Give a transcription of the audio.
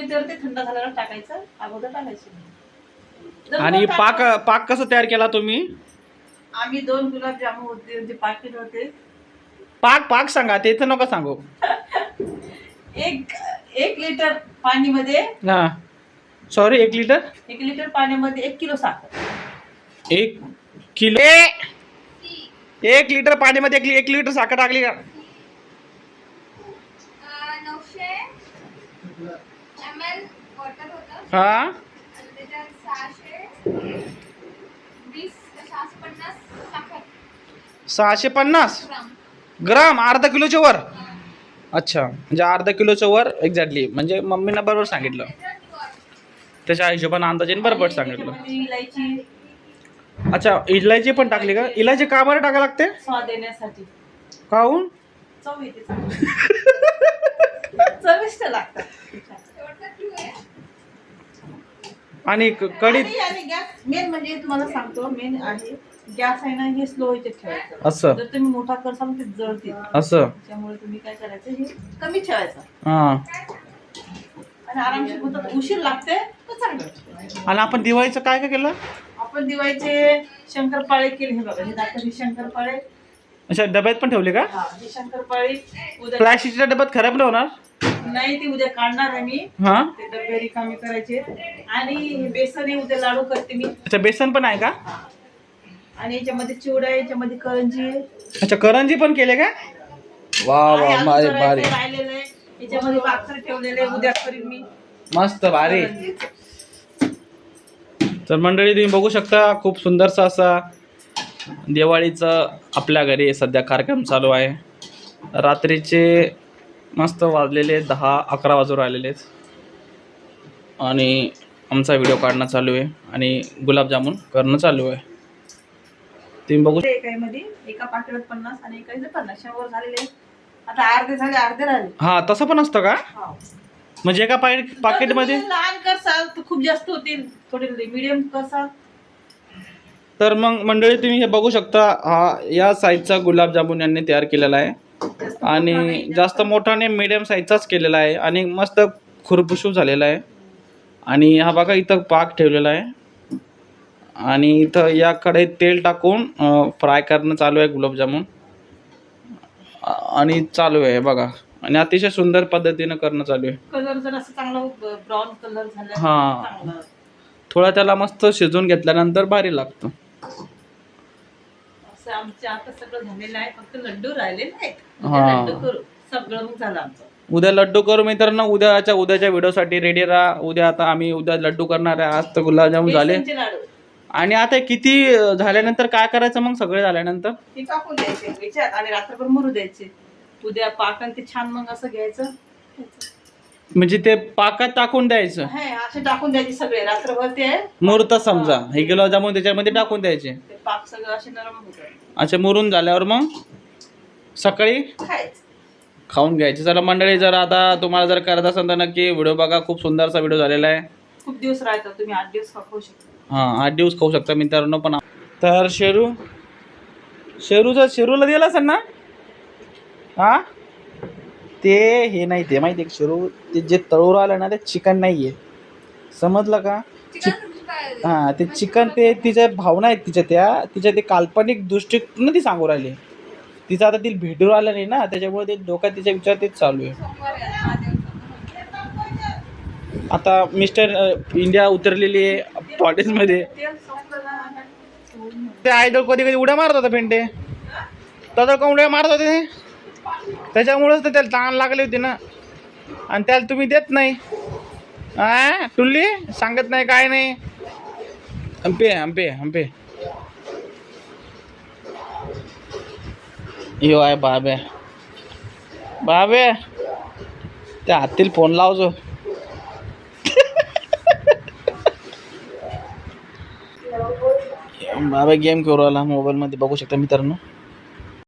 Litre ते थंड झाल्यावर टाकायचं, अगोदर टाकायचं. आणि पाक कसं तयार केला तुम्ही? आम्ही 2 गुलाबजामुन होते, जे पाकिट होते. पाक सांगा, ते तर नका सांगू. एक लिटर पाणीमध्ये, हा सॉरी 1 लिटर, 1 लिटर पाण्यामध्ये 1 किलो साखर. 1 किलो 1 लिटर पाण्यामध्ये 1 लिटर साखर टाकली का? 900 ml वॉटर होतं. हा आणि त्याच्यात 650 साखर. 650 ग्राम. ग्राम, अर्धा किलोच्या वर. अच्छा, म्हणजे अर्धा किलोच्या वर एक्झॅक्टली. म्हणजे मम्मीनं बरोबर सांगितलं, त्याच्या हिशोबाने अंदाजाने बरोबर सांगितलं. त्याच्यामध्ये इलायची, अच्छा, इलायची पण टाकली का? इलायची का बरं टाकायला लागते? स्वाद येण्यासाठी. काहून? चव येते चांगली. चविष्ट लागतात. आणि कढीत आणि गॅस मेन म्हणजे तुम्हाला सांगतो, मेन आहे गॅस आहे ना, हे स्लो याच्यात ठेवायचं. असं जर तुम्ही मोठा करसाल ते जळतील. असं. त्यामुळे तुम्ही काय करायचं, हे कमी ठेवायचं. हा. आणि आरामशीर होतात. उशीर लागते तर चांगलं. आणि आपण दिवाळीचं काय काय केलं? आपण दिवाळीचे शंकरपाळे केले. हे बघा, हे दाखवले शंकरपाळे. अच्छा, डब्यात पण ठेवले का? हा, हे शंकरपाळे उद्या प्लास्टिकच्या डब्यात खराब नाही होणार? नाही, ते उद्या काढणार आहे मी. हा. ते डबे रिकामी करायचे. आणि हे बेसन हे उद्या लाडू करते मी. अच्छा, बेसन पण आहे का? आणि याच्यामध्ये चिवडा आहे, याच्यामध्ये करंजी आहे. अच्छा, करंजी पण केले का? वा आहे, वा, अजून भारी करायचं भारी, राहिलेलं आहे. याच्यामध्ये भाकर ठेवलेले आहे, उद्या करीन मी. मस्त भारी. तर मंडळी, तुम्ही बघू शकता, खूप सुंदरसा असा दिवाळीचं आपल्या घरी सध्या कार्यक्रम चालू आहे. रात्रीचे मस्त वाजलेले 10-11 वाजून राहिलेले आहेत. आणि आमचा व्हिडिओ काढणं चालू आहे आणि गुलाबजामुन करणं चालू आहे. तुम्ही बघू. एका पाकिटात 50 आणि एका 50, 100 झालेले. आता अर्धे झाले, अर्धे राहिले. हा, तसं पण असतं का? म्हणजे एका पाकिटमध्ये लहान करसाल तर खूप जास्त होतील, थोडे मीडियम करसाल. तर मग मंडळी, तुम्ही हे बघू शकता, हा या साईजचा गुलाबजामुन यांनी तयार केलेला आहे. आणि जास्त मोठा नाही, मीडियम साईजचाच केलेला आहे. आणि मस्त खुरपुशू झालेला आहे. आणि हा बघा, इथं पाक ठेवलेला आहे. आणि इथं याकडे तेल टाकून फ्राय करणं चालू आहे गुलाबजामुन. आणि चालू आहे बघा. आणि अतिशय सुंदर पद्धतीनं करणं चालू आहे. कलर जर असं चांगला ब्राऊन कलर झाला, हा, थोडा त्याला मस्त शिजवून घेतल्यानंतर भारी लागतं. असं आमचं आता सगळं झालेलं आहे, फक्त लड्डू राहिलेले आहेत. हा. लड्डू करू, सगळं मग झालं आमचं. उद्या लड्डू करू मित्रांनो. उद्याच्या व्हिडिओसाठी रेडी राहा. उद्या आता आम्ही उद्या लड्डू करणार आहे. आज तर गुलाबजामुन झाले. बेसनचे लाडू. आणि आता किती झाल्यानंतर काय करायचं मग? सगळे झाल्यानंतर ते टाकून द्यायचे याच्यात आणि रात्रभर मुरू द्यायचे. उद्या पाकन ते छान मग असं घ्यायचं. म्हणजे ते पाकात टाकून द्यायचं? हे असे टाकून द्यायचे सगळे रात्रभर. ते मुरत समजा हे गुलाबजामुन त्याच्यामध्ये टाकून द्यायचे. ते पाक सगळं असे नरम होतात. अच्छा, मुरून झाल्यावर मग सकाळी खायचं, खाऊन घ्यायचे. चला मंडळी, जर आता तुम्हाला जर करत असेल तर नक्की व्हिडिओ बघा. खूप सुंदरसा व्हिडिओ झालेला आहे. खूप दिवस राहतात, तुम्ही 8 दिवस खाऊ शकता. हां, 8 दिवस खाऊ शकता मित्रांनो. पण तर शेरूला दिला असेल ना? हा, ते हे नाही, ते माहिती आहे शेरू, ते जे तळूर आलं ना, ते चिकन नाही आहे, समजलं का? हां, ते चिकन, ते तिच्या भावना आहेत तिच्या ते काल्पनिक दृष्टीने ती सांगू राहिली. तिचं आता तिला भेटू आलं नाही ना, त्याच्यामुळे ते डोक्यात तिच्या विचार तेच चालू आहे. आता मिस्टर इंडिया उतरलेली आहे हॉटेलमध्ये. ते आयदळ कधी कधी उड्या मारत होता पेंटे, तर का उड्या मारत होते, त्याच्यामुळेच तर त्याला ताण लागली होती ना. आणि त्याला तुम्ही देत नाही. हा, टुल्ली सांगत नाही, काय नाही. हंपे यो आहे बाबे त्या हातील फोन लावजो. बाबा गेम करू आला मोबाईल मध्ये, बघू शकता मित्रांनो.